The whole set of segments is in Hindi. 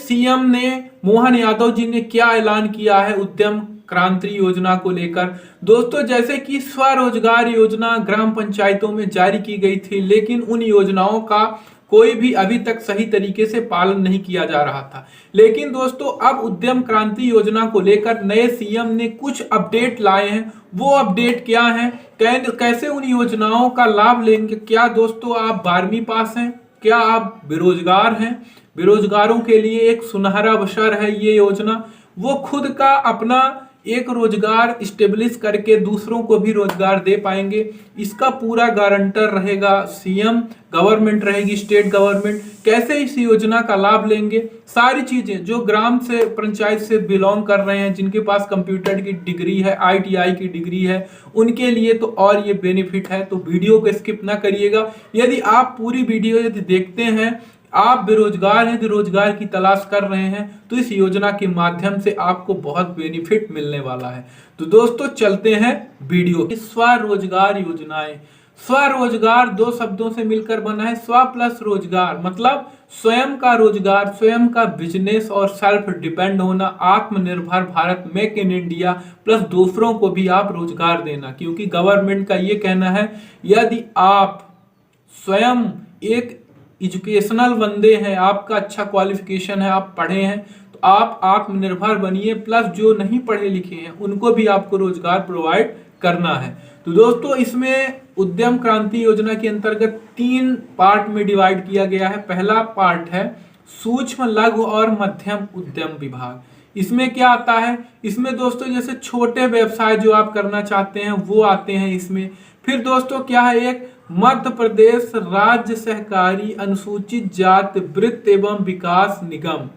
सीएम ने मोहन यादव जी ने क्या ऐलान किया है उद्यम क्रांति योजना को लेकर। दोस्तों, जैसे कि स्वरोजगार योजना ग्राम पंचायतों में जारी की गई थी, लेकिन उन योजनाओं का कोई भी अभी तक सही तरीके से पालन नहीं किया जा रहा था। लेकिन दोस्तों, अब उद्यम क्रांति योजना को लेकर नए सीएम ने कुछ अपडेट लाए हैं। वो अपडेट क्या है, कैसे उन योजनाओं का लाभ लेंगे। क्या दोस्तों आप 12वीं पास हैं? क्या आप बेरोजगार हैं? बेरोजगारों के लिए एक सुनहरा अवसर है ये योजना। वो खुद का अपना एक रोजगार स्टेब्लिश करके दूसरों को भी रोजगार दे पाएंगे। इसका पूरा गारंटर रहेगा सीएम, गवर्नमेंट रहेगी स्टेट गवर्नमेंट। कैसे इस योजना का लाभ लेंगे, सारी चीजें जो ग्राम से पंचायत से बिलोंग कर रहे हैं, जिनके पास कंप्यूटर की डिग्री है, आईटीआई की डिग्री है, उनके लिए तो और ये बेनिफिट है। तो वीडियो को स्किप ना करिएगा। यदि आप पूरी वीडियो यदि देखते हैं, आप बेरोजगार हैं, रोजगार की तलाश कर रहे हैं, तो इस योजना के माध्यम से आपको बहुत बेनिफिट मिलने वाला है। तो दोस्तों चलते हैं वीडियो। स्वरोजगार योजनाएं, स्वरोजगार दो शब्दों से मिलकर बना है। स्व प्लस रोजगार मतलब स्वयं का रोजगार, स्वयं का बिजनेस और सेल्फ डिपेंड होना, आत्मनिर्भर Bharat, make in India, plus दूसरों को भी आप रोजगार देना। क्योंकि गवर्नमेंट का ये कहना है, यदि आप स्वयं एक एजुकेशनल बंदे हैं, आपका अच्छा क्वालिफिकेशन है, आप पढ़े हैं, तो आप आत्मनिर्भर बनिए। प्लस जो नहीं पढ़े लिखे हैं उनको भी आपको रोजगार प्रोवाइड करना है। तो दोस्तों, इसमें उद्यम क्रांति योजना के अंतर्गत 3 पार्ट में डिवाइड किया गया है। पहला पार्ट है सूक्ष्म लघु और मध्यम उद्यम विभाग। इसमें क्या आता है, इसमें दोस्तों जैसे छोटे व्यवसाय जो आप करना चाहते हैं वो आते हैं इसमें। फिर दोस्तों क्या है, एक मध्य प्रदेश राज्य सहकारी अनुसूचित जाति वृत्त एवं विकास निगम।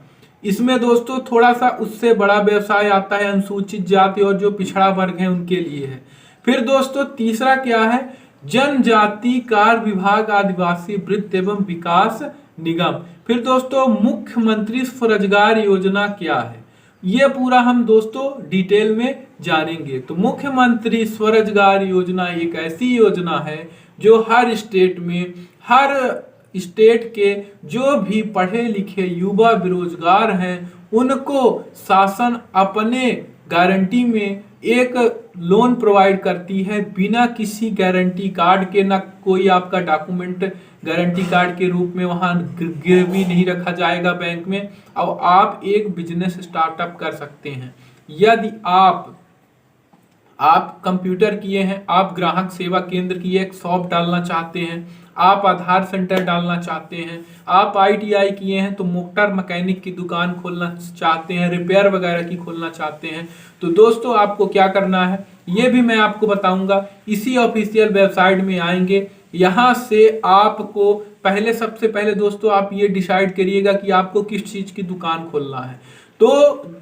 इसमें दोस्तों थोड़ा सा उससे बड़ा व्यवसाय आता है, अनुसूचित जाति और जो पिछड़ा वर्ग है उनके लिए है। फिर दोस्तों तीसरा क्या है, जनजाति कार्य विभाग आदिवासी वृत्त एवं विकास निगम। फिर दोस्तों मुख्यमंत्री स्वरोजगार योजना क्या है, ये पूरा हम दोस्तों डिटेल में जानेंगे। तो मुख्यमंत्री स्वरोजगार योजना एक ऐसी योजना है जो हर स्टेट में, हर स्टेट के जो भी पढ़े लिखे युवा बेरोजगार हैं उनको शासन अपने गारंटी में एक लोन प्रोवाइड करती है, बिना किसी गारंटी कार्ड के। ना कोई आपका डॉक्यूमेंट गारंटी कार्ड के रूप में वहां गिरवी नहीं रखा जाएगा बैंक में, और आप एक बिजनेस स्टार्टअप कर सकते हैं। यदि आप कंप्यूटर किए हैं, आप ग्राहक सेवा केंद्र की एक शॉप डालना चाहते हैं, आप आधार सेंटर डालना चाहते हैं, आप आईटीआई किए हैं तो मोटर मैकेनिक की दुकान खोलना चाहते हैं, रिपेयर वगैरह की खोलना चाहते हैं, तो दोस्तों आपको क्या करना है ये भी मैं आपको बताऊंगा। इसी ऑफिशियल वेबसाइट में आएंगे, यहाँ से आपको सबसे पहले दोस्तों आप ये डिसाइड करिएगा कि आपको किस चीज की दुकान खोलना है। तो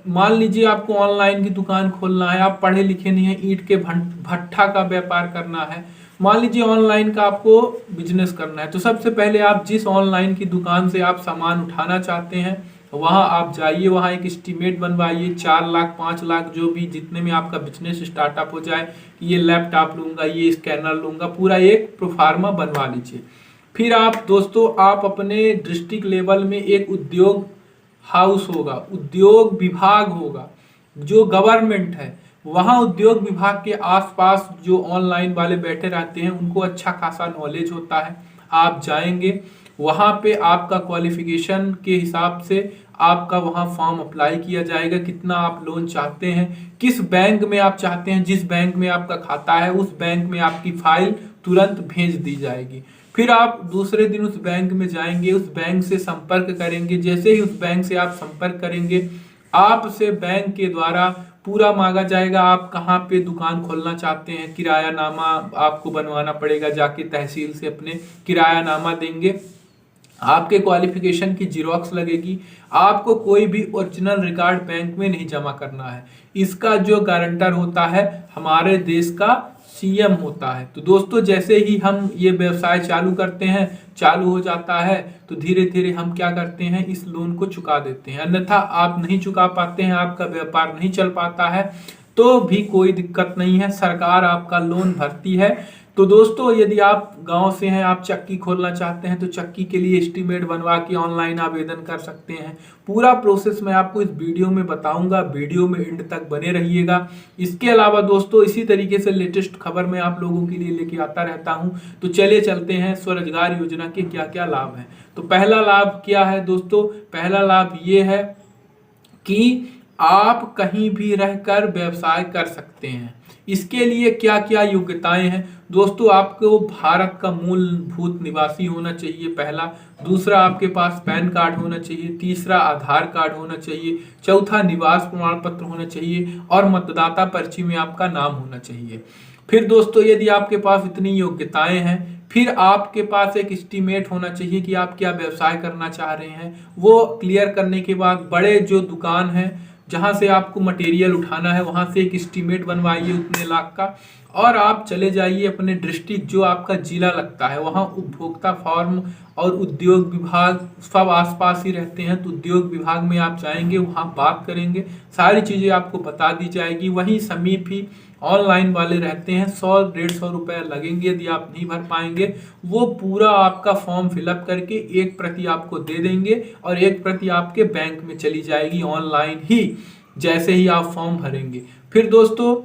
मान लीजिए आपको ऑनलाइन की दुकान खोलना है, आप पढ़े लिखे नहीं है, ईंट के भट्ठा का व्यापार करना है, मान लीजिए ऑनलाइन का आपको बिजनेस करना है। तो सबसे पहले आप जिस ऑनलाइन की दुकान से आप सामान उठाना चाहते हैं वहां आप जाइए, वहां एक एस्टीमेट बनवाइए, 4 लाख 5 लाख जो भी जितने में आपका बिजनेस स्टार्टअप हो जाए, ये लैपटॉप लूंगा, ये स्कैनर लूंगा, पूरा एक प्रोफार्मा बनवा लीजिए। फिर आप दोस्तों आप अपने डिस्ट्रिक्ट लेवल में एक उद्योग हाउस होगा, उद्योग विभाग होगा जो गवर्नमेंट है, वहां उद्योग विभाग के आसपास जो ऑनलाइन वाले बैठे रहते हैं उनको अच्छा खासा नॉलेज होता है। आप जाएंगे वहां पे आपका क्वालिफिकेशन के हिसाब से आपका वहां फॉर्म अप्लाई किया जाएगा, कितना आप लोन चाहते हैं, किस बैंक में आप चाहते हैं, जिस बैंक में आपका खाता है उस बैंक में आपकी फाइल तुरंत भेज दी जाएगी। फिर आप दूसरे दिन उस बैंक में जाएंगे, उस बैंक से संपर्क करेंगे। जैसे ही उस बैंक से आप संपर्क करेंगे, आपसे बैंक के द्वारा पूरा मांगा जाएगा, आप कहाँ पे दुकान खोलना चाहते हैं, किरायानामा आपको बनवाना पड़ेगा, जाके तहसील से अपने किरायानामा देंगे, आपके क्वालिफिकेशन की जीरोक्स लगेगी, आपको कोई भी ओरिजिनल रिकॉर्ड बैंक में नहीं जमा करना है। इसका जो गारंटर होता है हमारे देश का सीएम होता है। तो दोस्तों जैसे ही हम ये व्यवसाय चालू करते हैं, चालू हो जाता है, तो धीरे धीरे हम क्या करते हैं, इस लोन को चुका देते हैं। अन्यथा आप नहीं चुका पाते हैं, आपका व्यापार नहीं चल पाता है, तो भी कोई दिक्कत नहीं है, सरकार आपका लोन भरती है। तो दोस्तों यदि आप गांव से हैं, आप चक्की खोलना चाहते हैं तो चक्की के लिए एस्टीमेट बनवा के ऑनलाइन आवेदन कर सकते हैं। पूरा प्रोसेस मैं आपको इस वीडियो में बताऊंगा, वीडियो में एंड तक बने रहिएगा। इसके अलावा दोस्तों इसी तरीके से लेटेस्ट खबर मैं आप लोगों के लिए लेके आता रहता हूं। तो चलिए चलते हैं स्वरोजगार योजना के क्या क्या लाभ हैं। तो पहला लाभ क्या है दोस्तों? पहला लाभ ये है कि आप कहीं भी रहकर व्यवसाय कर सकते हैं। इसके लिए क्या क्या योग्यताएं हैं दोस्तों? आपको भारत का मूलभूत निवासी होना चाहिए, पहला। दूसरा, आपके पास पैन कार्ड होना चाहिए। तीसरा, आधार कार्ड होना चाहिए। चौथा, निवास प्रमाण पत्र होना चाहिए। और मतदाता पर्ची में आपका नाम होना चाहिए। फिर दोस्तों यदि आपके पास इतनी योग्यताएं हैं, फिर आपके पास एक एस्टीमेट होना चाहिए कि आप क्या व्यवसाय करना चाह रहे हैं। वो क्लियर करने के बाद बड़े जो दुकान है जहां से आपको मटेरियल उठाना है वहां से एक एस्टीमेट बनवाइए उतने लाख का, और आप चले जाइए अपने डिस्ट्रिक्ट जो आपका जिला लगता है वहां उपभोक्ता फॉर्म और उद्योग विभाग सब आसपास ही रहते हैं। तो उद्योग विभाग में आप जाएंगे, वहां बात करेंगे, सारी चीजें आपको बता दी जाएगी। वहीं समीप ही ऑनलाइन वाले रहते हैं, 100-150 रुपए लगेंगे। यदि आप नहीं भर पाएंगे, वो पूरा आपका फॉर्म फिलअप करके एक प्रति आपको दे देंगे और एक प्रति आपके बैंक में चली जाएगी ऑनलाइन ही, जैसे ही आप फॉर्म भरेंगे। फिर दोस्तों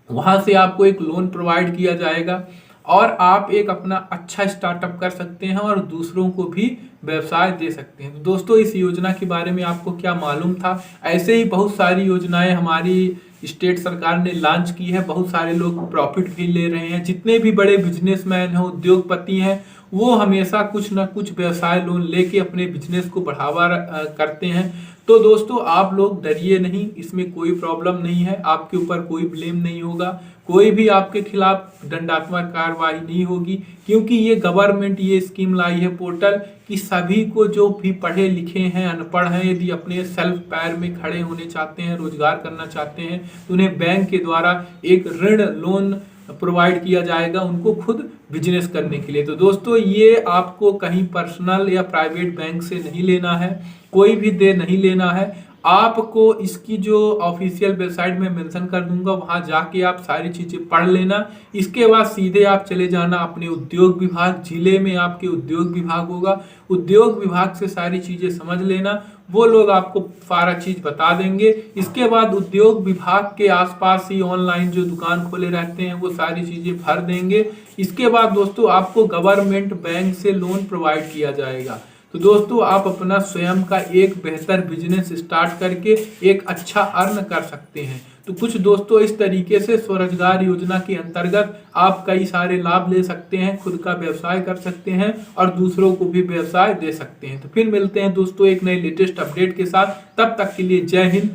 वहां से आपको एक लोन प्रोवाइड किया जाएगा और आप एक अपना अच्छा स्टार्टअप कर सकते हैं और दूसरों को भी व्यवसाय दे सकते हैं। तो दोस्तों इस योजना के बारे में आपको क्या मालूम था? ऐसे ही बहुत सारी योजनाएं हमारी स्टेट सरकार ने लॉन्च की है। बहुत सारे लोग प्रॉफिट भी ले रहे हैं। जितने भी बड़े बिजनेसमैन हैं, उद्योगपति हैं, वो हमेशा कुछ ना कुछ व्यवसाय लोन लेके अपने बिजनेस को बढ़ावा करते हैं। तो दोस्तों आप लोग डरिए नहीं, इसमें कोई प्रॉब्लम नहीं है, आपके ऊपर कोई ब्लेम नहीं होगा, कोई भी आपके खिलाफ दंडात्मक कार्रवाई नहीं होगी, क्योंकि ये गवर्नमेंट ये स्कीम लाई है पोर्टल कि सभी को जो भी पढ़े लिखे हैं, अनपढ़ हैं, यदि अपने सेल्फ पैर में खड़े होने चाहते हैं, रोजगार करना चाहते हैं, तो उन्हें बैंक के द्वारा एक ऋण लोन प्रोवाइड किया जाएगा उनको खुद बिजनेस करने के लिए। तो दोस्तों ये आपको कहीं पर्सनल या प्राइवेट बैंक से नहीं लेना है, कोई भी दे नहीं लेना है। आपको इसकी जो ऑफिशियल वेबसाइट में मेंशन कर दूंगा, वहां जाके आप सारी चीजें पढ़ लेना। इसके बाद सीधे आप चले जाना अपने उद्योग विभाग, जिले में आपके उद्योग विभाग होगा, उद्योग विभाग से सारी चीजें समझ लेना, वो लोग आपको सारा चीज बता देंगे। इसके बाद उद्योग विभाग के आसपास ही ऑनलाइन जो दुकान खोले रहते हैं वो सारी चीजें भर देंगे। इसके बाद दोस्तों आपको गवर्नमेंट बैंक से लोन प्रोवाइड किया जाएगा। तो दोस्तों आप अपना स्वयं का एक बेहतर बिजनेस स्टार्ट करके एक अच्छा अर्न कर सकते हैं। तो कुछ दोस्तों इस तरीके से स्वरोजगार योजना के अंतर्गत आप कई सारे लाभ ले सकते हैं, खुद का व्यवसाय कर सकते हैं और दूसरों को भी व्यवसाय दे सकते हैं। तो फिर मिलते हैं दोस्तों एक नए लेटेस्ट अपडेट के साथ, तब तक के लिए जय हिंद,